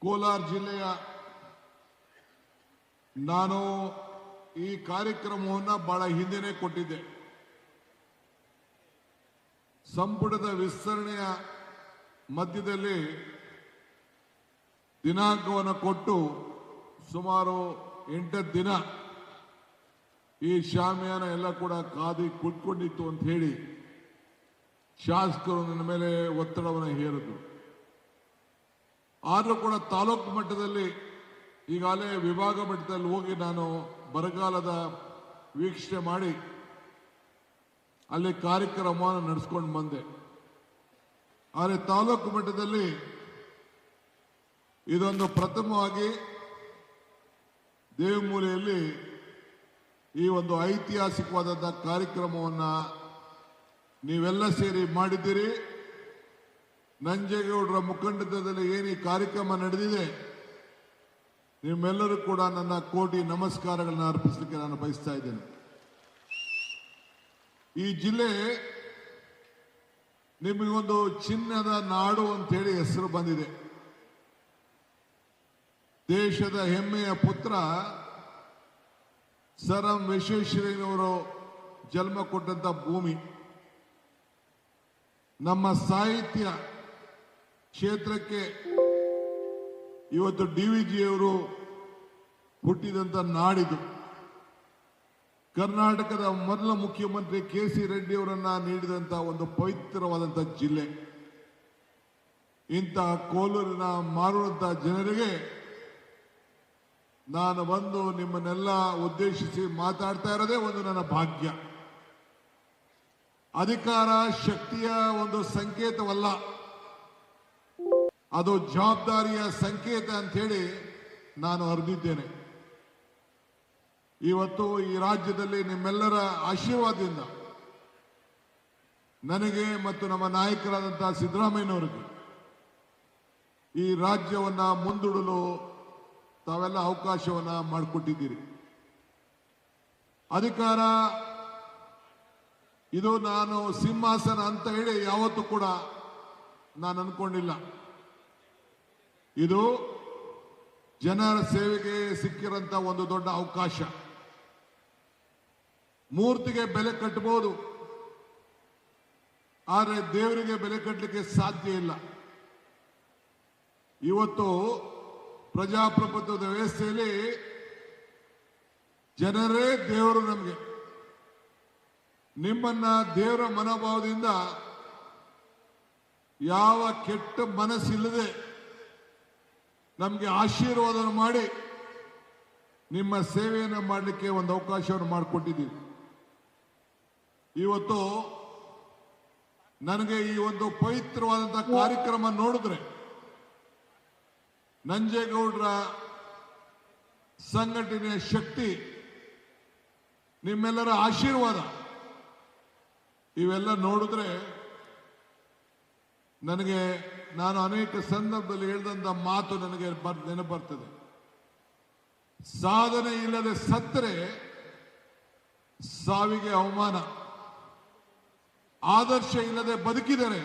ಕೋಲಾರ ಜಿಲ್ಲೆಯ ನಾನು ಈ ಕಾರ್ಯಕ್ರಮವನ್ನು ಬಹಳ ಹಿಂದೆನೇ ಕೊಟ್ಟಿದ್ದೆ. ಸಂಪುಟದ ವಿಸ್ತರಣೆಯ ಮಧ್ಯದಲ್ಲಿ ದಿನಾಂಕವನ್ನು ಕೊಟ್ಟು ಸುಮಾರು 8 ದಿನ ಈ ಶಾಮಿಯಾನ ಎಲ್ಲ ಕೂಡ ಕಾದಿ ಕುಟ್ಕೊಂಡಿತ್ತು ಅಂತ ಹೇಳಿ ಶಾಸಕರು ನನ್ನ ಮೇಲೆ ಒತ್ತಡವನ್ನು ಹೇರಿದ್ರು. ಆದರೂ ಕೂಡ ತಾಲೂಕು ಮಟ್ಟದಲ್ಲಿ ಈಗಾಗಲೇ ವಿಭಾಗ ಮಟ್ಟದಲ್ಲಿ ಹೋಗಿ ನಾನು ಬರಗಾಲದ ವೀಕ್ಷಣೆ ಮಾಡಿ ಅಲ್ಲಿ ಕಾರ್ಯಕ್ರಮವನ್ನು ನಡೆಸ್ಕೊಂಡು ಬಂದೆ. ಆದರೆ ತಾಲೂಕು ಮಟ್ಟದಲ್ಲಿ ಇದೊಂದು ಪ್ರಥಮವಾಗಿ ದೇವಮೂಲೆಯಲ್ಲಿ ಈ ಒಂದು ಐತಿಹಾಸಿಕವಾದಂತಹ ಕಾರ್ಯಕ್ರಮವನ್ನು ನೀವೆಲ್ಲ ಸೇರಿ ಮಾಡಿದ್ದೀರಿ. ನಂಜೇಗೌಡರ ಮುಖಂಡತ್ವದಲ್ಲಿ ಏನು ಈ ಕಾರ್ಯಕ್ರಮ ನಡೆದಿದೆ, ನಿಮ್ಮೆಲ್ಲರೂ ಕೂಡ ನನ್ನ ಕೋಟಿ ನಮಸ್ಕಾರಗಳನ್ನು ಅರ್ಪಿಸಲಿಕ್ಕೆ ನಾನು ಬಯಸ್ತಾ ಇದ್ದೇನೆ. ಈ ಜಿಲ್ಲೆ ನಿಮಗೊಂದು ಚಿನ್ನದ ನಾಡು ಅಂತೇಳಿ ಹೆಸರು ಬಂದಿದೆ. ದೇಶದ ಹೆಮ್ಮೆಯ ಪುತ್ರ ಸರ್ ಎಂ ವಿಶ್ವೇಶ್ವರಯ್ಯನವರು ಜನ್ಮ ಕೊಟ್ಟಂತ ಭೂಮಿ. ನಮ್ಮ ಸಾಹಿತ್ಯ ಕ್ಷೇತ್ರಕ್ಕೆ ಇವತ್ತು DVಜಿಯವರು ಹುಟ್ಟಿದಂತ ನಾಡಿದು. ಕರ್ನಾಟಕದ ಮೊದಲ ಮುಖ್ಯಮಂತ್ರಿ KC ರೆಡ್ಡಿಯವರನ್ನ ನೀಡಿದಂತ ಒಂದು ಪವಿತ್ರವಾದಂಥ ಜಿಲ್ಲೆ. ಇಂಥ ಕೋಲೂರಿನ ಮಾರುವಂತ ಜನರಿಗೆ ನಾನು ಬಂದು ನಿಮ್ಮನ್ನೆಲ್ಲ ಉದ್ದೇಶಿಸಿ ಮಾತಾಡ್ತಾ ಇರೋದೇ ಒಂದು ನನ್ನ ಭಾಗ್ಯ. ಅಧಿಕಾರ ಶಕ್ತಿಯ ಒಂದು ಸಂಕೇತವಲ್ಲ, ಅದು ಜವಾಬ್ದಾರಿಯ ಸಂಕೇತ ಅಂತ ಹೇಳಿ ನಾನು ಅರಿದಿದ್ದೇನೆ. ಇವತ್ತು ಈ ರಾಜ್ಯದಲ್ಲಿ ನಿಮ್ಮೆಲ್ಲರ ಆಶೀರ್ವಾದದಿಂದ ನನಗೆ ಮತ್ತು ನಮ್ಮ ನಾಯಕರಾದಂತಹ ಸಿದ್ದರಾಮಯ್ಯನವರಿಗೆ ಈ ರಾಜ್ಯವನ್ನ ಮುಂದೂಡಲು ತಾವೆಲ್ಲ ಅವಕಾಶವನ್ನ ಮಾಡಿಕೊಟ್ಟಿದ್ದೀರಿ. ಅಧಿಕಾರ ಇದು ನಾನು ಸಿಂಹಾಸನ ಅಂತ ಹೇಳಿ ಯಾವತ್ತೂ ಕೂಡ ನಾನು ಅನ್ಕೊಂಡಿಲ್ಲ. ಇದು ಜನರ ಸೇವೆಗೆ ಸಿಕ್ಕಿರಂತ ಒಂದು ದೊಡ್ಡ ಅವಕಾಶ. ಮೂರ್ತಿಗೆ ಬೆಲೆ ಕಟ್ಟಬಹುದು, ಆದರೆ ದೇವರಿಗೆ ಬೆಲೆ ಕಟ್ಟಲಿಕ್ಕೆ ಸಾಧ್ಯ ಇಲ್ಲ. ಇವತ್ತು ಪ್ರಜಾಪ್ರಭುತ್ವದ ವ್ಯವಸ್ಥೆಯಲ್ಲಿ ಜನರೇ ದೇವರು. ನಮಗೆ ನಿಮ್ಮನ್ನ ದೇವರ ಮನೋಭಾವದಿಂದ ಯಾವ ಕೆಟ್ಟ ಮನಸ್ಸಿಲ್ಲದೆ ನಮಗೆ ಆಶೀರ್ವಾದವನ್ನು ಮಾಡಿ ನಿಮ್ಮ ಸೇವೆಯನ್ನು ಮಾಡಲಿಕ್ಕೆ ಒಂದು ಅವಕಾಶವನ್ನು ಮಾಡಿಕೊಟ್ಟಿದ್ದೀವಿ. ಇವತ್ತು ನನಗೆ ಈ ಒಂದು ಪವಿತ್ರವಾದಂತಹ ಕಾರ್ಯಕ್ರಮ ನೋಡಿದ್ರೆ ನಂಜೇಗೌಡರ ಸಂಘಟನೆಯ ಶಕ್ತಿ, ನಿಮ್ಮೆಲ್ಲರ ಆಶೀರ್ವಾದ ಇವೆಲ್ಲ ನೋಡಿದ್ರೆ ನನಗೆ ನಾನು ಅನೇಕ ಸಂದರ್ಭದಲ್ಲಿ ಹೇಳಿದಂತ ಮಾತು ನನಗೆ ನೆನಪು ಬರ್ತದೆ. ಸಾಧನೆ ಇಲ್ಲದೆ ಸತ್ತರೆ ಸಾವಿಗೆ ಅವಮಾನ, ಆದರ್ಶ ಇಲ್ಲದೆ ಬದುಕಿದರೆ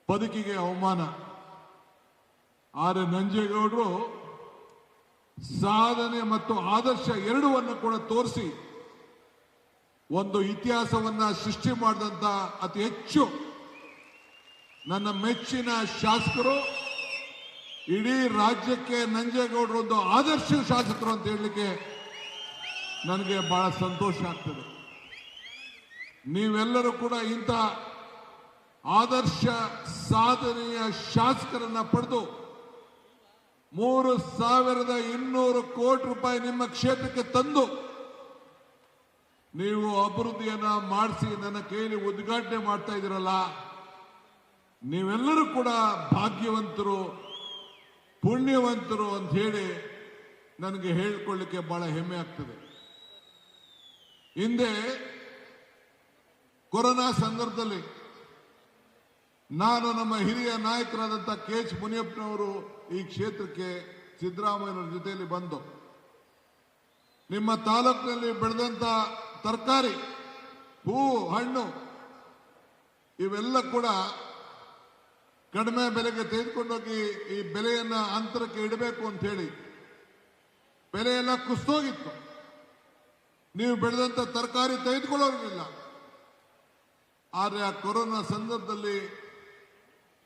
ಬದುಕಿಗೆ ಅವಮಾನ. ಆದರೆ ನಂಜೇಗೌಡರು ಸಾಧನೆ ಮತ್ತು ಆದರ್ಶ ಎರಡನ್ನು ಕೂಡ ತೋರಿಸಿ ಒಂದು ಇತಿಹಾಸವನ್ನ ಸೃಷ್ಟಿ ಮಾಡಿದಂತ ಅತಿ ಹೆಚ್ಚು ನನ್ನ ಮೆಚ್ಚಿನ ಶಾಸಕರು. ಇಡೀ ರಾಜ್ಯಕ್ಕೆ ನಂಜೇಗೌಡರು ಒಂದು ಆದರ್ಶ ಶಾಸಕರು ಅಂತ ಹೇಳಲಿಕ್ಕೆ ನನಗೆ ಬಹಳ ಸಂತೋಷ ಆಗ್ತದೆ. ನೀವೆಲ್ಲರೂ ಕೂಡ ಇಂಥ ಆದರ್ಶ ಸಾಧನೆಯ ಶಾಸಕರನ್ನ ಪಡೆದು 3,200 ಕೋಟಿ ರೂಪಾಯಿ ನಿಮ್ಮ ಕ್ಷೇತ್ರಕ್ಕೆ ತಂದು ನೀವು ಅಭಿವೃದ್ಧಿಯನ್ನ ಮಾಡಿಸಿ ನನ್ನ ಕೈಯಲ್ಲಿ ಉದ್ಘಾಟನೆ ಮಾಡ್ತಾ ಇದ್ದೀರಲ್ಲ, ನೀವೆಲ್ಲರೂ ಕೂಡ ಭಾಗ್ಯವಂತರು, ಪುಣ್ಯವಂತರು ಅಂತ ಹೇಳಿ ನನಗೆ ಹೇಳಿಕೊಳ್ಳಿಕ್ಕೆ ಬಹಳ ಹೆಮ್ಮೆ ಆಗ್ತದೆ. ಹಿಂದೆ ಕೊರೋನಾ ಸಂದರ್ಭದಲ್ಲಿ ನಾನು ನಮ್ಮ ಹಿರಿಯ ನಾಯಕರಾದಂಥ KH ಮುನಿಯಪ್ಪನವರು ಈ ಕ್ಷೇತ್ರಕ್ಕೆ ಸಿದ್ದರಾಮಯ್ಯನವರ ಜೊತೆಯಲ್ಲಿ ಬಂದು ನಿಮ್ಮ ತಾಲೂಕಿನಲ್ಲಿ ಬೆಳೆದಂತ ತರಕಾರಿ, ಹೂವು, ಹಣ್ಣು ಇವೆಲ್ಲ ಕೂಡ ಕಡಿಮೆ ಬೆಲೆಗೆ ತೆಗೆದುಕೊಂಡೋಗಿ ಈ ಬೆಲೆಯನ್ನ ಅಂತರಕ್ಕೆ ಇಡಬೇಕು ಅಂತ ಹೇಳಿ ಬೆಲೆ ಎಲ್ಲ ಕುಸಿದೋಗಿತ್ತು. ನೀವು ಬೆಳೆದಂತ ತರಕಾರಿ ತೆಗೆದುಕೊಳ್ಳೋರಿಲ್ಲ. ಆದರೆ ಆ ಕೊರೋನಾ ಸಂದರ್ಭದಲ್ಲಿ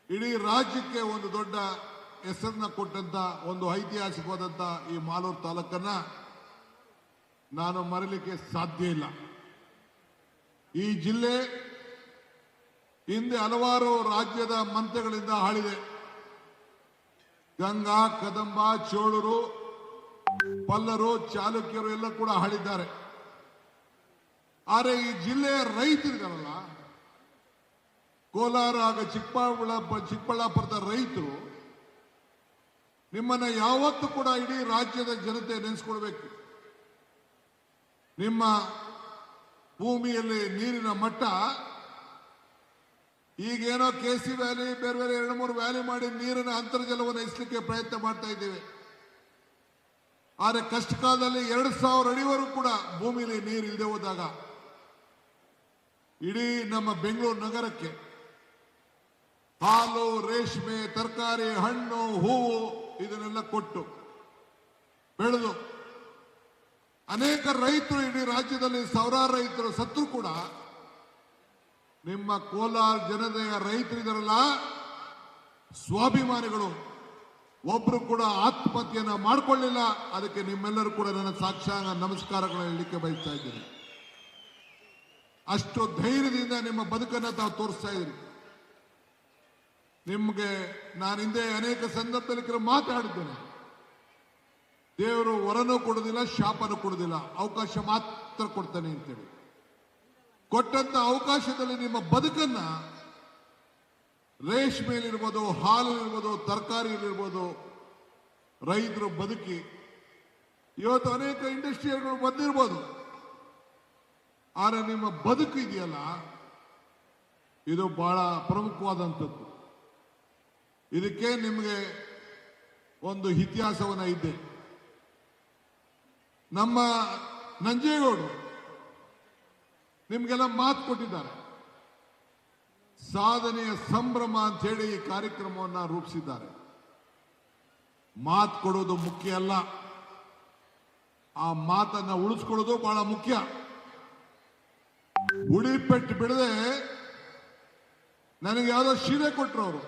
ಇಡೀ ರಾಜ್ಯಕ್ಕೆ ಒಂದು ದೊಡ್ಡ ಹೆಸರನ್ನ ಕೊಟ್ಟಂತ ಒಂದು ಐತಿಹಾಸಿಕವಾದಂತ ಈ ಮಾಲೂರು ತಾಲೂಕನ್ನ ನಾನು ಮರೆಯಲಿಕ್ಕೆ ಸಾಧ್ಯ ಇಲ್ಲ. ಈ ಜಿಲ್ಲೆ ಹಿಂದೆ ಹಲವಾರು ರಾಜ್ಯದ ಮಂತ್ರಿಗಳಿಂದ ಆಳಿದೆ. ಗಂಗಾ, ಕದಂಬ, ಚೋಳರು, ಪಲ್ಲರು, ಚಾಲುಕ್ಯರು ಎಲ್ಲ ಕೂಡ ಆಳಿದ್ದಾರೆ. ಆದರೆ ಈ ಜಿಲ್ಲೆಯ ರೈತರಿದಾರಲ್ಲ, ಕೋಲಾರ ಹಾಗೂ ಚಿಕ್ಕಬಳ್ಳಾಪುರದ ರೈತರು ನಿಮ್ಮನ್ನ ಯಾವತ್ತೂ ಕೂಡ ಇಡೀ ರಾಜ್ಯದ ಜನತೆ ನೆನೆಸ್ಕೊಳ್ಬೇಕು. ನಿಮ್ಮ ಭೂಮಿಯಲ್ಲಿ ನೀರಿನ ಮಟ್ಟ ಈಗೇನೋ KC ವ್ಯಾಲಿ ಬೇರೆ ಬೇರೆ 2-3 ವ್ಯಾಲಿ ಮಾಡಿ ನೀರಿನ ಅಂತರ್ಜಲವನ್ನು ಹೆಚ್ಚಲಿಕ್ಕೆ ಪ್ರಯತ್ನ ಮಾಡ್ತಾ ಇದ್ದೇವೆ. ಆದರೆ ಕಷ್ಟ ಕಾಲದಲ್ಲಿ 2000 ಅಡಿವರೆಗೂ ಕೂಡ ಭೂಮಿಯಲ್ಲಿ ನೀರು ಇಲ್ಲದೆ ಹೋದಾಗ ಇಡೀ ನಮ್ಮ ಬೆಂಗಳೂರು ನಗರಕ್ಕೆ ಹಾಲು, ರೇಷ್ಮೆ, ತರಕಾರಿ, ಹಣ್ಣು, ಹೂವು ಇದನ್ನೆಲ್ಲ ಕೊಟ್ಟು ಬೆಳೆದು ಅನೇಕ ರೈತರು ಇಡೀ ರಾಜ್ಯದಲ್ಲಿ ಸಾವಿರಾರು ರೈತರು ಸತ್ರು ಕೂಡ ನಿಮ್ಮ ಕೋಲಾರ ಜನತೆಯ ರೈತರಿದಾರಲ್ಲ, ಸ್ವಾಭಿಮಾನಿಗಳು ಒಬ್ರು ಕೂಡ ಆತ್ಮಹತ್ಯೆಯನ್ನ ಮಾಡಿಕೊಳ್ಳಿಲ್ಲ. ಅದಕ್ಕೆ ನಿಮ್ಮೆಲ್ಲರೂ ಕೂಡ ನನ್ನ ಸಾಕ್ಷಾಂಗ ನಮಸ್ಕಾರಗಳನ್ನು ಹೇಳಲಿಕ್ಕೆ ಬಯಸ್ತಾ ಇದ್ದೀನಿ. ಅಷ್ಟು ಧೈರ್ಯದಿಂದ ನಿಮ್ಮ ಬದುಕನ್ನು ತಾವು ತೋರಿಸ್ತಾ ಇದ್ದೀರಿ. ನಿಮಗೆ ನಾನು ಹಿಂದೆ ಅನೇಕ ಸಂದರ್ಭದಲ್ಲಿ ಮಾತಾಡಿದ್ದೇನೆ. ದೇವರು ವರನೂ ಕೊಡುವುದಿಲ್ಲ, ಶಾಪನೂ ಕೊಡುವುದಿಲ್ಲ, ಅವಕಾಶ ಮಾತ್ರ ಕೊಡ್ತಾನೆ ಅಂತೇಳಿ. ಕೊಟ್ಟಂತ ಅವಕಾಶದಲ್ಲಿ ನಿಮ್ಮ ಬದುಕನ್ನ ರೇಷ್ಮೆಯಲ್ಲಿರ್ಬೋದು, ಹಾಲಿರ್ಬೋದು, ತರಕಾರಿಯಲ್ಲಿರ್ಬೋದು ರೈತರು ಬದುಕಿ ಇವತ್ತು ಅನೇಕ ಇಂಡಸ್ಟ್ರಿಯಲ್ಗಳು ಬಂದಿರ್ಬೋದು. ಆದರೆ ನಿಮ್ಮ ಬದುಕು ಇದೆಯಲ್ಲ, ಇದು ಬಹಳ ಪ್ರಮುಖವಾದಂಥದ್ದು. ಇದಕ್ಕೆ ನಿಮಗೆ ಒಂದು ಇತಿಹಾಸವನ್ನ ಇದೆ. ನಮ್ಮ ನಂಜೇಗೌಡರು ನಿಮ್ಗೆಲ್ಲ ಮಾತು ಕೊಟ್ಟಿದ್ದಾರೆ. ಸಾಧನೆಯ ಸಂಭ್ರಮ ಅಂತ ಹೇಳಿ ಈ ಕಾರ್ಯಕ್ರಮವನ್ನ ರೂಪಿಸಿದ್ದಾರೆ. ಮಾತು ಕೊಡೋದು ಮುಖ್ಯ ಅಲ್ಲ, ಆ ಮಾತನ್ನ ಉಳಿಸ್ಕೊಳ್ಳೋದು ಬಹಳ ಮುಖ್ಯ. ಉಳಿಪೆಟ್ಟು ಬಿಡದೆ ನನಗೆ ಯಾವುದೋ ಶಿಲೆ ಕೊಟ್ಟರು. ಅವರು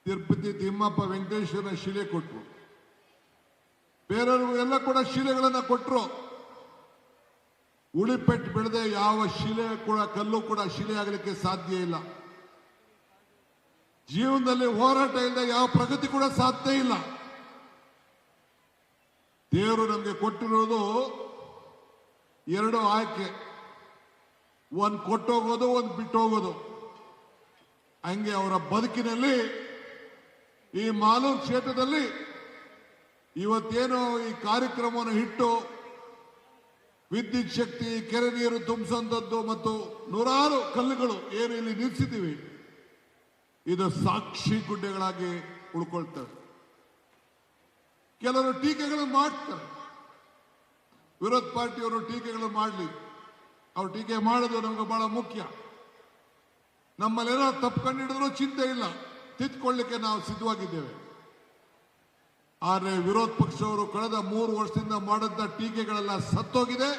ತಿರುಪತಿ ತಿಮ್ಮಪ್ಪ ವೆಂಕಟೇಶ್ವರನ ಶಿಲೆ ಕೊಟ್ಟರು, ಬೇರೆಯವರು ಎಲ್ಲ ಕೂಡ ಶಿಲೆಗಳನ್ನ ಕೊಟ್ಟರು. ಉಳಿಪೆಟ್ಟು ಬಿಡದೆ ಯಾವ ಶಿಲೆ ಕೂಡ, ಕಲ್ಲು ಕೂಡ ಶಿಲೆ ಆಗಲಿಕ್ಕೆ ಸಾಧ್ಯ ಇಲ್ಲ. ಜೀವನದಲ್ಲಿ ಹೋರಾಟ ಇಲ್ಲದೆ ಯಾವ ಪ್ರಗತಿ ಕೂಡ ಸಾಧ್ಯ ಇಲ್ಲ. ದೇವರು ನಮಗೆ ಕೊಟ್ಟಿರೋದು 2 ಆಯ್ಕೆ, ಒಂದು ಕೊಟ್ಟೋಗೋದು, ಒಂದು ಬಿಟ್ಟು ಹೋಗೋದು. ಹಂಗೆ ಅವರ ಬದುಕಿನಲ್ಲಿ ಈ ಮಾಲೂರು ಕ್ಷೇತ್ರದಲ್ಲಿ ಇವತ್ತೇನೋ ಈ ಕಾರ್ಯಕ್ರಮವನ್ನು ಇಟ್ಟು ವಿದ್ಯುತ್ ಶಕ್ತಿ, ಕೆರೆ ನೀರು ತುಂಬಿಸುವಂಥದ್ದು ಮತ್ತು ನೂರಾರು ಕಲ್ಲುಗಳು ಏನು ಇಲ್ಲಿ ನಿಲ್ಲಿಸಿದ್ದೀವಿ, ಇದು ಸಾಕ್ಷಿ ಗುಡ್ಡೆಗಳಾಗಿ ಉಳ್ಕೊಳ್ತವೆ. ಕೆಲವರು ಟೀಕೆಗಳನ್ನು ಮಾಡ್ತಾರೆ. ವಿರೋಧ ಪಾರ್ಟಿಯವರು ಟೀಕೆಗಳು ಮಾಡಲಿ, ಅವ್ರು ಟೀಕೆ ಮಾಡೋದು ನಮಗೆ ಬಹಳ ಮುಖ್ಯ. ನಮ್ಮಲ್ಲೇನೋ ತಪ್ಪು ಕಂಡಿಡಿದ್ರೂ ಚಿಂತೆ ಇಲ್ಲ, ತಿದ್ದುಕೊಳ್ಳಿಕ್ಕೆ ನಾವು ಸಿದ್ಧವಾಗಿದ್ದೇವೆ. ಆದರೆ ವಿರೋಧ ಪಕ್ಷವರು ಕಳೆದ 3 ವರ್ಷದಿಂದ ಮಾಡಿದ ಟೀಕೆಗಳೆಲ್ಲ ಸತ್ತೋಗಿದೆ.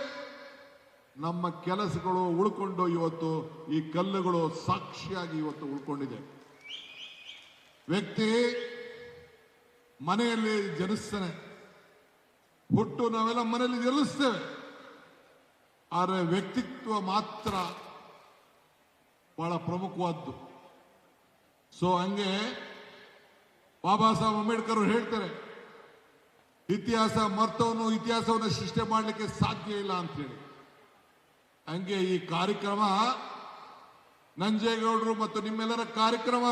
ನಮ್ಮ ಕೆಲಸಗಳು ಉಳ್ಕೊಂಡು ಇವತ್ತು ಈ ಕಲ್ಲುಗಳು ಸಾಕ್ಷಿಯಾಗಿ ಇವತ್ತು ಉಳ್ಕೊಂಡಿದೆ. ವ್ಯಕ್ತಿ ಮನೆಯಲ್ಲಿ ಜನಿಸ್ತಾನೆ, ಹುಟ್ಟು ನಾವೆಲ್ಲ ಮನೆಯಲ್ಲಿ ಜನಿಸ್ತೇವೆ. ಆದರೆ ವ್ಯಕ್ತಿತ್ವ ಮಾತ್ರ ಬಹಳ ಪ್ರಮುಖವಾದ್ದು. ಸೊ ಹಂಗೆ ಬಾಬಾ ಸಾಹೇಬ್ ಅಂಬೇಡ್ಕರ್ ಹೇಳ್ತಾರೆ, ಇತಿಹಾಸ ಮರ್ತವನು ಇತಿಹಾಸವನ್ನು ಸೃಷ್ಟಿ ಮಾಡಲಿಕ್ಕೆ ಸಾಧ್ಯ ಇಲ್ಲ ಅಂತ ಹೇಳಿ. ಹಂಗೆ ಈ ಕಾರ್ಯಕ್ರಮ ನಂಜೇಗೌಡರು ಮತ್ತು ನಿಮ್ಮೆಲ್ಲರ ಕಾರ್ಯಕ್ರಮ,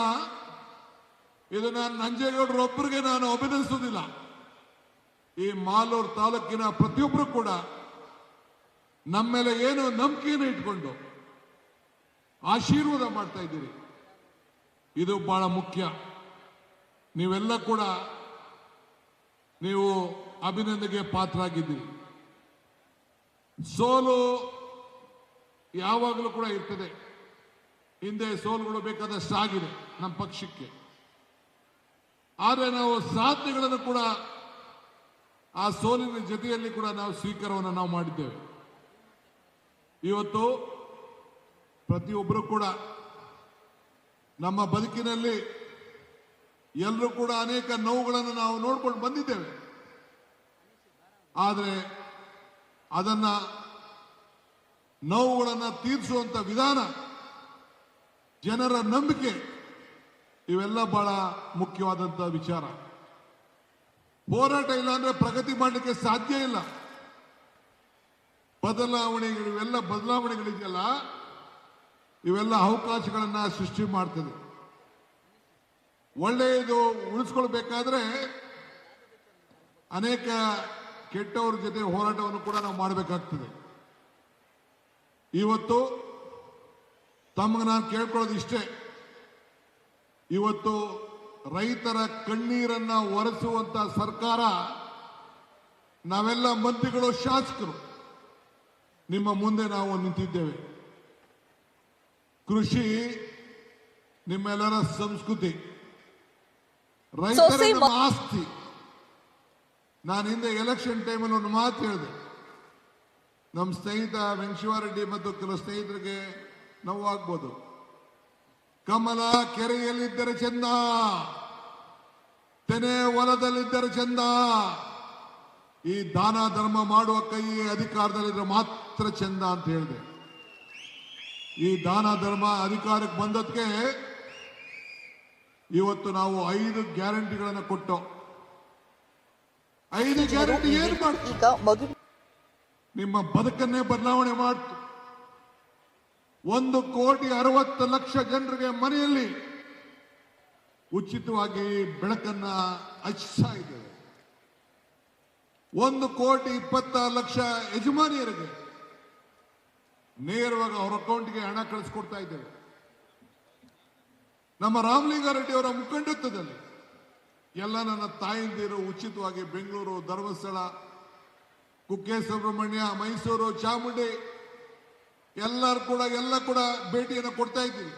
ಇದು ನಾನು ನಂಜೇಗೌಡರು ಒಬ್ಬರಿಗೆ ನಾನು ಅಭಿನಂದಿಸುವುದಿಲ್ಲ. ಈ ಮಾಲೂರು ತಾಲೂಕಿನ ಪ್ರತಿಯೊಬ್ಬರು ಕೂಡ ನಮ್ಮ ಮೇಲೆ ಏನು ನಂಬಿಕೆಯನ್ನು ಇಟ್ಕೊಂಡು ಆಶೀರ್ವಾದ ಮಾಡ್ತಾ ಇದ್ದೀರಿ. ಇದು ಬಹಳ ಮುಖ್ಯ. ನೀವೆಲ್ಲ ಕೂಡ ನೀವು ಅಭಿನಂದನೆಗೆ ಪಾತ್ರರಾಗಿದ್ದೀರಿ. ಸೋಲು ಯಾವಾಗಲೂ ಕೂಡ ಇರ್ತದೆ. ಹಿಂದೆ ಸೋಲುಗಳು ಬೇಕಾದಷ್ಟು ಆಗಿದೆ ನಮ್ಮ ಪಕ್ಷಕ್ಕೆ. ಆದರೆ ನಾವು ಸಾಧನೆಗಳನ್ನು ಕೂಡ ಆ ಸೋಲಿನ ಜೊತೆಯಲ್ಲಿ ಕೂಡ ನಾವು ಸ್ವೀಕಾರವನ್ನು ನಾವು ಮಾಡಿದ್ದೇವೆ. ಇವತ್ತು ಪ್ರತಿಯೊಬ್ಬರು ಕೂಡ ನಮ್ಮ ಬದುಕಿನಲ್ಲಿ ಎಲ್ಲರೂ ಕೂಡ ಅನೇಕ ನೋವುಗಳನ್ನು ನಾವು ನೋಡ್ಕೊಂಡು ಬಂದಿದ್ದೇವೆ. ಆದರೆ ಅದನ್ನ ನೋವುಗಳನ್ನು ತೀರಿಸುವಂತ ವಿಧಾನ, ಜನರ ನಂಬಿಕೆ, ಇವೆಲ್ಲ ಬಹಳ ಮುಖ್ಯವಾದಂತಹ ವಿಚಾರ. ಹೋರಾಟ ಇಲ್ಲ ಅಂದ್ರೆ ಪ್ರಗತಿ ಮಾಡಲಿಕ್ಕೆ ಸಾಧ್ಯ ಇಲ್ಲ. ಬದಲಾವಣೆಗಳು, ಇವೆಲ್ಲ ಬದಲಾವಣೆಗಳಿದೆಯಲ್ಲ, ಇವೆಲ್ಲ ಅವಕಾಶಗಳನ್ನ ಸೃಷ್ಟಿ ಮಾಡ್ತದೆ. ಒಳ್ಳೆಯದು ಉಳಿಸ್ಕೊಳ್ಬೇಕಾದ್ರೆ ಅನೇಕ ಕೆಟ್ಟವರ ಜೊತೆ ಹೋರಾಟವನ್ನು ಕೂಡ ನಾವು ಮಾಡಬೇಕಾಗ್ತದೆ. ಇವತ್ತು ತಮಗೆ ನಾನು ಕೇಳ್ಕೊಳ್ಳೋದು ಇಷ್ಟೇ, ಇವತ್ತು ರೈತರ ಕಣ್ಣೀರನ್ನ ಒರೆಸುವಂತ ಸರ್ಕಾರ, ನಾವೆಲ್ಲ ಮಂತ್ರಿಗಳು, ಶಾಸಕರು ನಿಮ್ಮ ಮುಂದೆ ನಾವು ನಿಂತಿದ್ದೇವೆ. ಕೃಷಿ ನಿಮ್ಮೆಲ್ಲರ ಸಂಸ್ಕೃತಿ, ರೈತರ ನಮ್ಮ ಆಸ್ತಿ. ನಾನು ಹಿಂದೆ ಎಲೆಕ್ಷನ್ ಟೈಮಲ್ಲಿ ಒಂದು ಮಾತು ಹೇಳಿದೆ. ನಮ್ಮ ಸ್ನೇಹಿತ ವೆಂಕಟೇಶ್ವರರೆಡ್ಡಿ ಮತ್ತು ಕೆಲವು ಸ್ನೇಹಿತರಿಗೆ ನೋವಾಗ್ಬೋದು. ಕಮಲ ಕೆರೆಯಲ್ಲಿದ್ದರೆ ಚಂದ, ತೆನೆ ಹೊಲದಲ್ಲಿದ್ದರೆ ಚಂದ, ಈ ದಾನ ಧರ್ಮ ಮಾಡುವ ಕೈ ಅಧಿಕಾರದಲ್ಲಿದ್ರೆ ಮಾತ್ರ ಚಂದ ಅಂತ ಹೇಳಿದೆ. ಈ ದಾನ ಧರ್ಮ ಅಧಿಕಾರಕ್ಕೆ ಬಂದದಕ್ಕೆ ಇವತ್ತು ನಾವು 5 ಗ್ಯಾರಂಟಿಗಳನ್ನು ಕೊಟ್ಟು, 5 ಗ್ಯಾರಂಟಿ ಏನು ಮಾಡ್ತೀವಿ? ನಿಮ್ಮ ಬದುಕನ್ನೇ ಬದಲಾವಣೆ ಮಾಡ್ತು. 1,60,00,000 ಜನರಿಗೆ ಮನೆಯಲ್ಲಿ ಉಚಿತವಾಗಿ ಬೆಳಕನ್ನ ಹಚ್ಚಿಸ್ತಾ ಇದ್ದೇವೆ. 1,20,00,000 ಯಜಮಾನಿಯರಿಗೆ ನೇರವಾಗಿ ಅವರ ಅಕೌಂಟ್ಗೆ ಹಣ ಕಳಿಸ್ಕೊಡ್ತಾ ಇದ್ದೇವೆ. ನಮ್ಮ ರಾಮಲಿಂಗಾರೆಡ್ಡಿ ಅವರ ಮುಖಂಡತ್ವದಲ್ಲಿ ಎಲ್ಲ ನನ್ನ ತಾಯಿಂದಿರು ಉಚಿತವಾಗಿ ಬೆಂಗಳೂರು, ಧರ್ಮಸ್ಥಳ, ಕುಕ್ಕೆ ಸುಬ್ರಹ್ಮಣ್ಯ, ಮೈಸೂರು, ಚಾಮುಂಡಿ ಎಲ್ಲ ಕೂಡ ಭೇಟಿಯನ್ನು ಕೊಡ್ತಾ ಇದ್ದೀವಿ.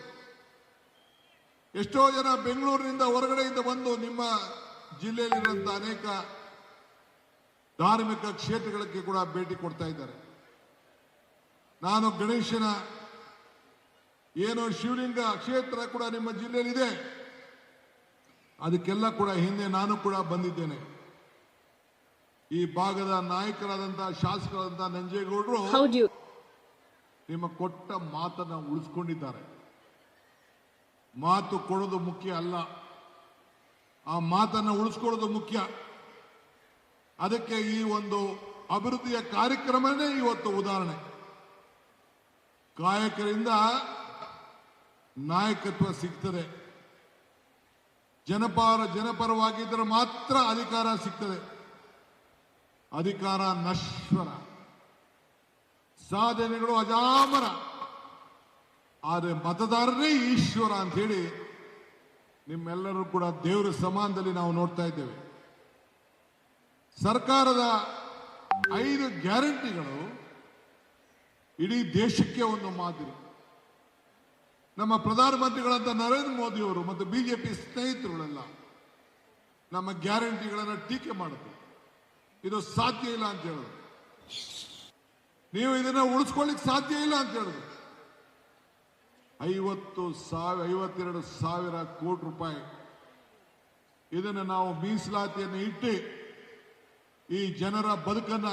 ಎಷ್ಟೋ ಜನ ಬೆಂಗಳೂರಿನಿಂದ ಹೊರಗಡೆಯಿಂದ ಬಂದು ನಿಮ್ಮ ಜಿಲ್ಲೆಯಲ್ಲಿರುವಂತಹ ಅನೇಕ ಧಾರ್ಮಿಕ ಕ್ಷೇತ್ರಗಳಿಗೆ ಕೂಡ ಭೇಟಿ ಕೊಡ್ತಾ ಇದ್ದಾರೆ. ನಾನು ಗಣೇಶನ ಶಿವಲಿಂಗ ಕ್ಷೇತ್ರ ಕೂಡ ನಿಮ್ಮ ಜಿಲ್ಲೆಯಲ್ಲಿದೆ, ಅದಕ್ಕೆಲ್ಲ ಕೂಡ ಹಿಂದೆ ನಾನು ಕೂಡ ಬಂದಿದ್ದೇನೆ. ಈ ಭಾಗದ ನಾಯಕರಾದಂತಹ ಶಾಸಕರಾದಂತಹ ನಂಜೇಗೌಡರು ನಿಮ್ಮ ಕೊಟ್ಟ ಮಾತನ್ನ ಉಳಿಸ್ಕೊಂಡಿದ್ದಾರೆ. ಮಾತು ಕೊಡೋದು ಮುಖ್ಯ ಅಲ್ಲ, ಆ ಮಾತನ್ನ ಉಳಿಸ್ಕೊಳ್ಳೋದು ಮುಖ್ಯ. ಅದಕ್ಕೆ ಈ ಒಂದು ಅಭಿವೃದ್ಧಿಯ ಕಾರ್ಯಕ್ರಮನೇ ಇವತ್ತು ಉದಾಹರಣೆ. ಕಾಯಕರಿಂದ ನಾಯಕತ್ವ ಸಿಗ್ತದೆ, ಜನಪರವಾಗಿದ್ದರೆ ಮಾತ್ರ ಅಧಿಕಾರ ಸಿಗ್ತದೆ. ಅಧಿಕಾರ ನಶ್ವರ, ಸಾಧನೆಗಳು ಅಜಾಮರ, ಆದರೆ ಮತದಾರರೇ ಈಶ್ವರ ಅಂತ ಹೇಳಿ ನಿಮ್ಮೆಲ್ಲರೂ ಕೂಡ ದೇವರ ಸಮಾನದಲ್ಲಿ ನಾವು ನೋಡ್ತಾ ಇದ್ದೇವೆ. ಸರ್ಕಾರದ 5 ಗ್ಯಾರಂಟಿಗಳು ಇಡೀ ದೇಶಕ್ಕೆ ಒಂದು ಮಾದರಿ. ನಮ್ಮ ಪ್ರಧಾನಮಂತ್ರಿಗಳಂತ ನರೇಂದ್ರ ಮೋದಿ ಅವರು ಮತ್ತು ಬಿಜೆಪಿ ಸ್ನೇಹಿತರುಗಳೆಲ್ಲ ನಮ್ಮ ಗ್ಯಾರಂಟಿಗಳನ್ನು ಟೀಕೆ ಮಾಡಿದ್ರು. ಇದು ಸಾಧ್ಯ ಇಲ್ಲ ಅಂತ ಹೇಳಿದ್ರು. ನೀವು ಇದನ್ನ ಉಳಿಸ್ಕೊಳ್ಳಿಕ್ ಸಾಧ್ಯ ಇಲ್ಲ ಅಂತ ಹೇಳಿದ್ರು. 52,000 ಕೋಟಿ ರೂಪಾಯಿ ಇದನ್ನು ನಾವು ಮೀಸಲಾತಿಯನ್ನು ಇಟ್ಟು ಈ ಜನರ ಬದುಕನ್ನ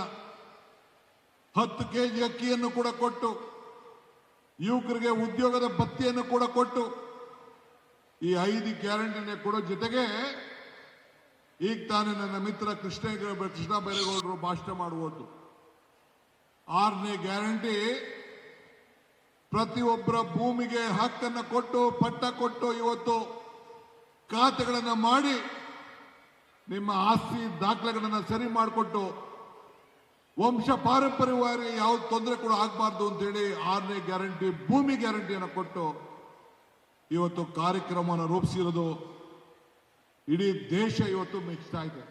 10 ಕೆಜಿ ಅಕ್ಕಿಯನ್ನು ಕೂಡ ಕೊಟ್ಟು, ಯುವಕರಿಗೆ ಉದ್ಯೋಗದ ಭತ್ಯೆಯನ್ನು ಕೂಡ ಕೊಟ್ಟು, ಈ 5 ಗ್ಯಾರಂಟಿನ ಕೊಡೋ ಜೊತೆಗೆ ಈಗ ತಾನೇ ನನ್ನ ಮಿತ್ರ ಕೃಷ್ಣ ಬೈರೇಗೌಡರು ಭಾಷಣ ಮಾಡುವುದು 6ನೇ ಗ್ಯಾರಂಟಿ, ಪ್ರತಿಯೊಬ್ಬರ ಭೂಮಿಗೆ ಹಕ್ಕನ್ನು ಕೊಟ್ಟು, ಪಟ್ಟ ಕೊಟ್ಟು, ಇವತ್ತು ಖಾತೆಗಳನ್ನು ಮಾಡಿ ನಿಮ್ಮ ಆಸ್ತಿ ದಾಖಲೆಗಳನ್ನು ಸರಿ ಮಾಡಿಕೊಟ್ಟು ವಂಶ ಪಾರಂಪರ್ಯವಾಗಿ ಯಾವ ತೊಂದರೆ ಕೂಡ ಆಗಬಾರ್ದು ಅಂತೇಳಿ 6ನೇ ಗ್ಯಾರಂಟಿ, ಭೂಮಿ ಗ್ಯಾರಂಟಿಯನ್ನು ಕೊಟ್ಟು ಇವತ್ತು ಕಾರ್ಯಕ್ರಮವನ್ನು ರೂಪಿಸಿರೋದು ಇಡೀ ದೇಶ ಇವತ್ತು ಮೆಚ್ಚುತ್ತಾ ಇದೆ.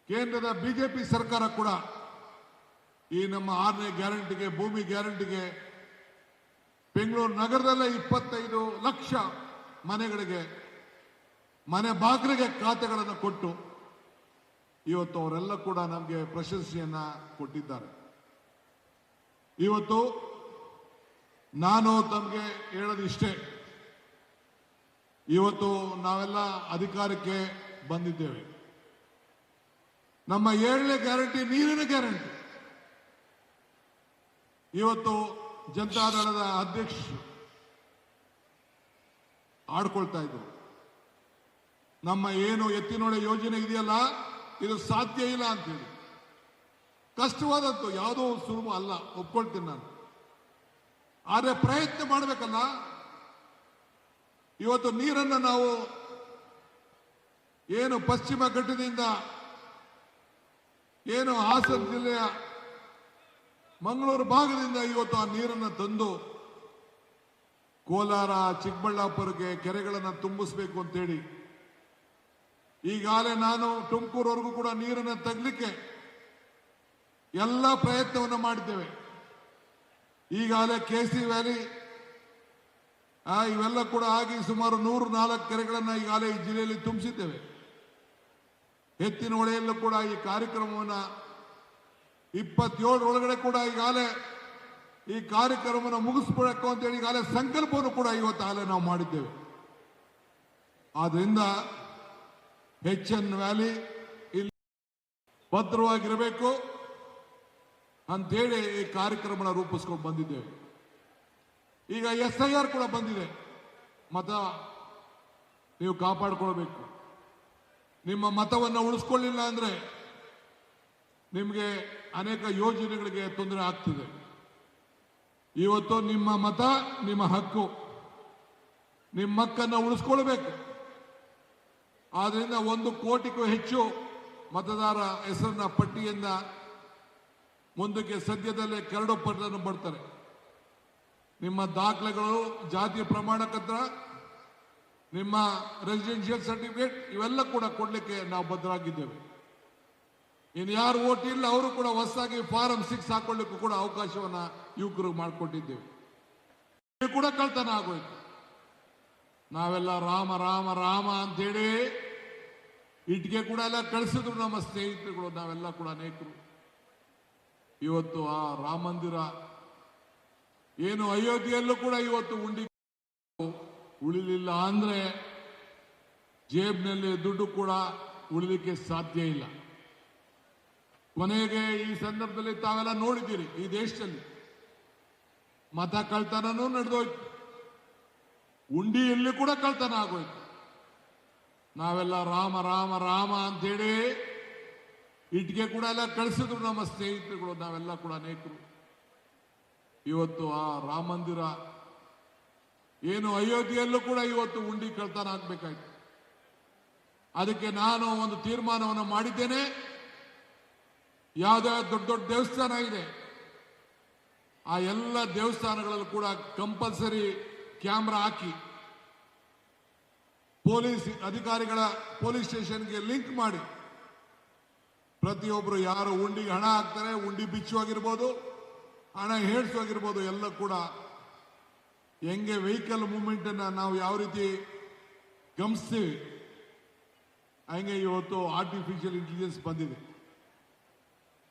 ಕೇಂದ್ರದ ಬಿಜೆಪಿ ಸರ್ಕಾರ ಕೂಡ ಈ ನಮ್ಮ 6ನೇ ಗ್ಯಾರಂಟಿಗೆ, ಭೂಮಿ ಗ್ಯಾರಂಟಿಗೆ ಬೆಂಗಳೂರು ನಗರದಲ್ಲೇ 25 ಲಕ್ಷ ಮನೆಗಳಿಗೆ ಮನೆ ಬಾಗಿಲಿಗೆ ಖಾತೆಗಳನ್ನು ಕೊಟ್ಟು ಇವತ್ತು ಅವರೆಲ್ಲ ಕೂಡ ನಮಗೆ ಪ್ರಶಸ್ತಿಯನ್ನ ಕೊಟ್ಟಿದ್ದಾರೆ. ಇವತ್ತು ನಾನು ತಮಗೆ ಹೇಳೋದಿಷ್ಟೇ, ಇವತ್ತು ನಾವೆಲ್ಲ ಅಧಿಕಾರಕ್ಕೆ ಬಂದಿದ್ದೇವೆ. ನಮ್ಮ 7ನೇ ಗ್ಯಾರಂಟಿ ನೀರಿನ ಗ್ಯಾರಂಟಿ. ಇವತ್ತು ಜನತಾದಳದ ಅಧ್ಯಕ್ಷರು ಆಡ್ಕೊಳ್ತಾ ಇದ್ರು, ನಮ್ಮ ಏನು ಎತ್ತಿನೊಳೆ ಯೋಜನೆ ಇದೆಯಲ್ಲ ಇದು ಸಾಧ್ಯ ಇಲ್ಲ ಅಂತೇಳಿ. ಕಷ್ಟವಾದದ್ದು, ಯಾವುದೋ ಸುಲಭ ಅಲ್ಲ, ಒಪ್ಕೊಳ್ತೀನಿ ನಾನು. ಆದರೆ ಪ್ರಯತ್ನ ಮಾಡಬೇಕಲ್ಲ. ಇವತ್ತು ನೀರನ್ನು ನಾವು ಏನು ಪಶ್ಚಿಮ ಘಟ್ಟದಿಂದ ಏನು ಹಾಸನ ಜಿಲ್ಲೆಯ ಮಂಗಳೂರು ಭಾಗದಿಂದ ಇವತ್ತು ಆ ನೀರನ್ನು ತಂದು ಕೋಲಾರ ಚಿಕ್ಕಬಳ್ಳಾಪುರಕ್ಕೆ ಕೆರೆಗಳನ್ನು ತುಂಬಿಸಬೇಕು ಅಂತೇಳಿ ಈಗಾಗಲೇ ನಾನು ತುಮಕೂರವರೆಗೂ ಕೂಡ ನೀರನ್ನು ತಗಲಿಕ್ಕೆ ಎಲ್ಲ ಪ್ರಯತ್ನವನ್ನು ಮಾಡಿದ್ದೇವೆ. ಈಗಾಗಲೇ ಕೆಸಿ ವ್ಯಾಲಿ ಇವೆಲ್ಲ ಕೂಡ ಆಗಿ ಸುಮಾರು 104 ಕೆರೆಗಳನ್ನು ಈಗಾಗಲೇ ಈ ಜಿಲ್ಲೆಯಲ್ಲಿ ತುಂಬಿಸಿದ್ದೇವೆ. ಎತ್ತಿನ ಹೊಳೆಯಲ್ಲೂ ಕೂಡ ಈ ಕಾರ್ಯಕ್ರಮವನ್ನು 27 ಒಳಗಡೆ ಕೂಡ ಈಗಾಗಲೇ ಈ ಕಾರ್ಯಕ್ರಮವನ್ನು ಮುಗಿಸ್ಬಿಡಬೇಕು ಅಂತೇಳಿ ಈಗಾಗಲೇ ಸಂಕಲ್ಪವನ್ನು ಕೂಡ ಇವತ್ತಾಗಲೇ ನಾವು ಮಾಡಿದ್ದೇವೆ. ಆದ್ರಿಂದ HN ವ್ಯಾಲಿ ಇಲ್ಲಿ ಭದ್ರವಾಗಿರಬೇಕು ಅಂತೇಳಿ ಈ ಕಾರ್ಯಕ್ರಮನ ರೂಪಿಸ್ಕೊಂಡು ಬಂದಿದ್ದೇವೆ. ಈಗ SIR ಕೂಡ ಬಂದಿದೆ. ಮತ ನೀವು ಕಾಪಾಡಿಕೊಳ್ಬೇಕು. ನಿಮ್ಮ ಮತವನ್ನು ಉಳಿಸ್ಕೊಳ್ಳಿಲ್ಲ ಅಂದ್ರೆ ನಿಮಗೆ ಅನೇಕ ಯೋಜನೆಗಳಿಗೆ ತೊಂದರೆ ಆಗ್ತಿದೆ. ಇವತ್ತು ನಿಮ್ಮ ಮತ ನಿಮ್ಮ ಹಕ್ಕು, ನಿಮ್ಮ ಹಕ್ಕನ್ನು ಉಳಿಸ್ಕೊಳ್ಬೇಕು. ಆದ್ರಿಂದ 1 ಕೋಟಿಗೂ ಹೆಚ್ಚು ಮತದಾರ ಹೆಸರನ್ನ ಪಟ್ಟಿಯಿಂದ ಮುಂದಕ್ಕೆ ಸದ್ಯದಲ್ಲೇ ಕರಡು ಪತ್ರವನ್ನು ಬರ್ತಾರೆ. ನಿಮ್ಮ ದಾಖಲೆಗಳು, ಜಾತಿ ಪ್ರಮಾಣ ಪತ್ರ, ನಿಮ್ಮ ರೆಸಿಡೆನ್ಷಿಯಲ್ ಸರ್ಟಿಫಿಕೇಟ್ ಇವೆಲ್ಲ ಕೂಡ ಕೊಡ್ಲಿಕ್ಕೆ ನಾವು ಬದ್ಧರಾಗಿದ್ದೇವೆ. ಇನ್ನು ಯಾರು ಓಟ್ ಇಲ್ಲ ಅವರು ಕೂಡ ಹೊಸದಾಗಿ ಫಾರಂ 6 ಹಾಕೊಳ್ಳಿಕ್ಕೂ ಕೂಡ ಅವಕಾಶವನ್ನ ಯುವಕರು ಮಾಡಿಕೊಟ್ಟಿದ್ದೇವೆ. ಇದು ಕೂಡ ಕಳ್ತನ ಆಗೋಯ್ತು. ನಾವೆಲ್ಲ ರಾಮ ರಾಮ ರಾಮ ಅಂತೇಳಿ ಇಟ್ಟಿಗೆ ಕೂಡ ಎಲ್ಲ ಕಳಿಸಿದ್ರು ನಮ್ಮ ಸ್ನೇಹಿತರುಗಳು, ನಾವೆಲ್ಲ ಕೂಡ ಅನೇಕರು. ಇವತ್ತು ಆ ರಾಮ ಮಂದಿರ ಏನು ಅಯೋಧ್ಯೆಯಲ್ಲೂ ಕೂಡ ಇವತ್ತು ಉಂಡಿ ಉಳಿಲಿಲ್ಲ ಅಂದ್ರೆ ಜೇಬ್ನಲ್ಲಿ ದುಡ್ಡು ಕೂಡ ಉಳಿಲಿಕ್ಕೆ ಸಾಧ್ಯ ಇಲ್ಲ. ಕೊನೆಗೆ ಈ ಸಂದರ್ಭದಲ್ಲಿ ತಾವೆಲ್ಲ ನೋಡಿದ್ದೀರಿ, ಈ ದೇಶದಲ್ಲಿ ಮತ ಕಳ್ತನೂ ನಡೆದೋಯ್ತು, ಉಂಡಿಯಲ್ಲಿ ಕೂಡ ಕಳ್ತನ ಆಗೋಯ್ತು. ನಾವೆಲ್ಲ ರಾಮ ರಾಮ ರಾಮ ಅಂತೇಳಿ ಇಟ್ಟಿಗೆ ಕೂಡ ಎಲ್ಲ ಕಳಿಸಿದ್ರು ನಮ್ಮ ಸ್ನೇಹಿತರುಗಳು, ನಾವೆಲ್ಲ ಕೂಡ ಅನೇಕರು. ಇವತ್ತು ಆ ರಾಮ ಮಂದಿರ ಏನು ಅಯೋಧ್ಯೆಯಲ್ಲೂ ಕೂಡ ಇವತ್ತು ಉಂಡಿ ಕಳ್ತನ ಆಗ್ಬೇಕಾಯ್ತು. ಅದಕ್ಕೆ ನಾನು ಒಂದು ತೀರ್ಮಾನವನ್ನು ಮಾಡಿದ್ದೇನೆ. ಯಾವುದೇ ದೊಡ್ಡ ದೊಡ್ಡ ದೇವಸ್ಥಾನ ಇದೆ, ಆ ಎಲ್ಲ ದೇವಸ್ಥಾನಗಳಲ್ಲೂ ಕೂಡ ಕಂಪಲ್ಸರಿ ಕ್ಯಾಮ್ರಾ ಹಾಕಿ ಪೊಲೀಸ್ ಅಧಿಕಾರಿಗಳ ಪೊಲೀಸ್ ಸ್ಟೇಷನ್ಗೆ ಲಿಂಕ್ ಮಾಡಿ ಪ್ರತಿಯೊಬ್ಬರು ಯಾರು ಉಂಡಿಗೆ ಹಣ ಹಾಕ್ತಾರೆ, ಉಂಡಿ ಬಿಚ್ಚುವಾಗಿರ್ಬೋದು, ಹಣ ಹೇಡ್ಸೋಗಿರ್ಬೋದು, ಎಲ್ಲ ಕೂಡ ಹೆಂಗೆ ವೆಹಿಕಲ್ ಮೂವ್ಮೆಂಟ್ ಅನ್ನ ನಾವು ಯಾವ ರೀತಿ ಗಮನಿಸ್ತೀವಿ ಹಂಗೆ ಇವತ್ತು ಆರ್ಟಿಫಿಷಿಯಲ್ ಇಂಟೆಲಿಜೆನ್ಸ್ ಬಂದಿದೆ,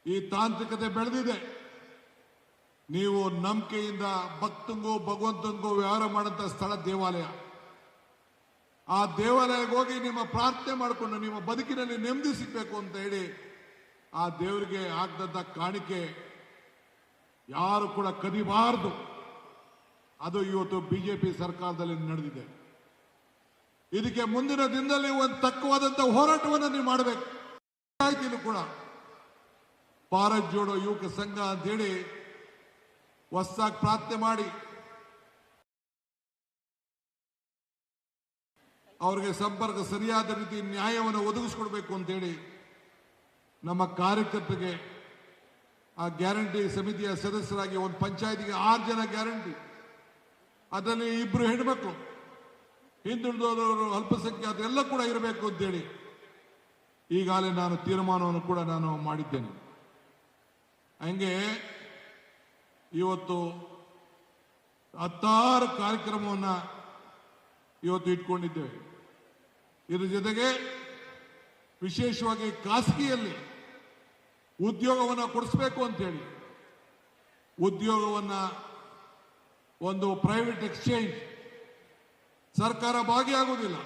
ಈ ತಾಂತ್ರಿಕತೆ ಬೆಳೆದಿದೆ. ನೀವು ನಂಬಿಕೆಯಿಂದ ಭಕ್ತಂಗೂ ಭಗವಂತನಿಗೂ ವ್ಯವಹಾರ ಮಾಡಂತ ಸ್ಥಳ ದೇವಾಲಯ. ಆ ದೇವಾಲಯಕ್ಕೆ ಹೋಗಿ ನಿಮ್ಮ ಪ್ರಾರ್ಥನೆ ಮಾಡಿಕೊಂಡು ನಿಮ್ಮ ಬದುಕಿನಲ್ಲಿ ನೆಮ್ಮದಿ ಸಿಗಬೇಕು ಅಂತ ಹೇಳಿ ಆ ದೇವರಿಗೆ ಆಗ್ದಂತ ಕಾಣಿಕೆ ಯಾರು ಕೂಡ ಕದಿಬಾರದು. ಅದು ಇವತ್ತು ಬಿಜೆಪಿ ಸರ್ಕಾರದಲ್ಲಿ ನಡೆದಿದೆ. ಇದಕ್ಕೆ ಮುಂದಿನ ದಿನದಲ್ಲಿ ಒಂದು ತಕ್ಕವಾದಂತ ಹೋರಾಟವನ್ನು ನೀವು ಮಾಡಬೇಕು. ಕೂಡ ಭಾರತ್ ಜೋಡೋ ಯುವಕ ಸಂಘ ಅಂತ ಹೇಳಿ ಹೊಸದಾಗಿ ಪ್ರಾರ್ಥನೆ ಮಾಡಿ ಅವರಿಗೆ ಸಂಪರ್ಕ ಸರಿಯಾದ ರೀತಿ ನ್ಯಾಯವನ್ನು ಒದಗಿಸ್ಕೊಡ್ಬೇಕು ಅಂತೇಳಿ ನಮ್ಮ ಕಾರ್ಯಕರ್ತರಿಗೆ ಆ ಗ್ಯಾರಂಟಿ ಸಮಿತಿಯ ಸದಸ್ಯರಾಗಿ ಒಂದು ಪಂಚಾಯತಿಗೆ 6 ಜನ ಗ್ಯಾರಂಟಿ, ಅದರಲ್ಲಿ 2 ಹೆಣ್ಮಕ್ಳು, ಹಿಂದುಳಿದವರು, ಅಲ್ಪಸಂಖ್ಯಾತರು ಎಲ್ಲ ಕೂಡ ಇರಬೇಕು ಅಂತೇಳಿ ಈಗಾಗಲೇ ನಾನು ತೀರ್ಮಾನವನ್ನು ಕೂಡ ನಾನು ಮಾಡಿದ್ದೇನೆ. ಹಂಗೆ ಇವತ್ತು ಹತ್ತಾರು ಕಾರ್ಯಕ್ರಮವನ್ನು ಇವತ್ತು ಇಟ್ಕೊಂಡಿದ್ದೇವೆ. ಇದ್ರ ಜೊತೆಗೆ ವಿಶೇಷವಾಗಿ ಖಾಸಗಿಯಲ್ಲಿ ಉದ್ಯೋಗವನ್ನು ಕೊಡಿಸ್ಬೇಕು ಅಂತೇಳಿ ಉದ್ಯೋಗವನ್ನು ಒಂದು ಪ್ರೈವೇಟ್ ಎಕ್ಸ್ಚೇಂಜ್ ಸರ್ಕಾರ ಭಾಗಿಯಾಗುವುದಿಲ್ಲ.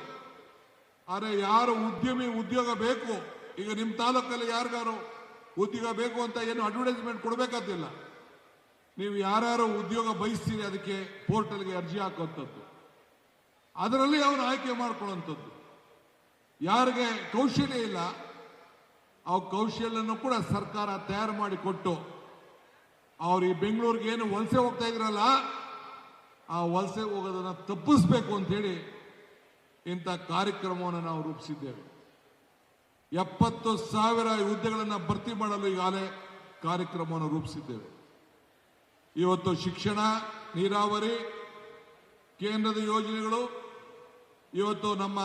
ಆದರೆ ಯಾರು ಉದ್ಯಮಿ ಉದ್ಯೋಗ ಬೇಕು, ಈಗ ನಿಮ್ಮ ತಾಲೂಕಲ್ಲಿ ಯಾರಿಗಾರು ಉದ್ಯೋಗ ಬೇಕು ಅಂತ ಏನು ಅಡ್ವರ್ಟೈಸ್ಮೆಂಟ್ ಕೊಡಬೇಕಾದಿಲ್ಲ. ನೀವು ಯಾರ್ಯಾರು ಉದ್ಯೋಗ ಬಯಸ್ತೀರಿ ಅದಕ್ಕೆ ಪೋರ್ಟಲ್ಗೆ ಅರ್ಜಿ ಹಾಕುವಂಥದ್ದು, ಅದರಲ್ಲಿ ಅವನು ಆಯ್ಕೆ ಮಾಡ್ಕೊಳ್ಳುವಂಥದ್ದು. ಯಾರಿಗೆ ಕೌಶಲ್ಯ ಇಲ್ಲ ಆ ಕೌಶಲ್ಯನೂ ಕೂಡ ಸರ್ಕಾರ ತಯಾರು ಮಾಡಿ ಕೊಟ್ಟು ಅವ್ರು ಈ ಬೆಂಗಳೂರಿಗೆ ಏನು ವಲಸೆ ಹೋಗ್ತಾ ಇದ್ರಲ್ಲ ಆ ವಲಸೆ ಹೋಗೋದನ್ನು ತಪ್ಪಿಸ್ಬೇಕು ಅಂತೇಳಿ ಇಂಥ ಕಾರ್ಯಕ್ರಮವನ್ನು ನಾವು ರೂಪಿಸಿದ್ದೇವೆ. 70,000 ಹುದ್ದೆಗಳನ್ನು ಭರ್ತಿ ಮಾಡಲು ಈಗಾಗಲೇ ಕಾರ್ಯಕ್ರಮವನ್ನು ರೂಪಿಸಿದ್ದೇವೆ. ಇವತ್ತು ಶಿಕ್ಷಣ, ನೀರಾವರಿ, ಕೇಂದ್ರದ ಯೋಜನೆಗಳು, ಇವತ್ತು ನಮ್ಮ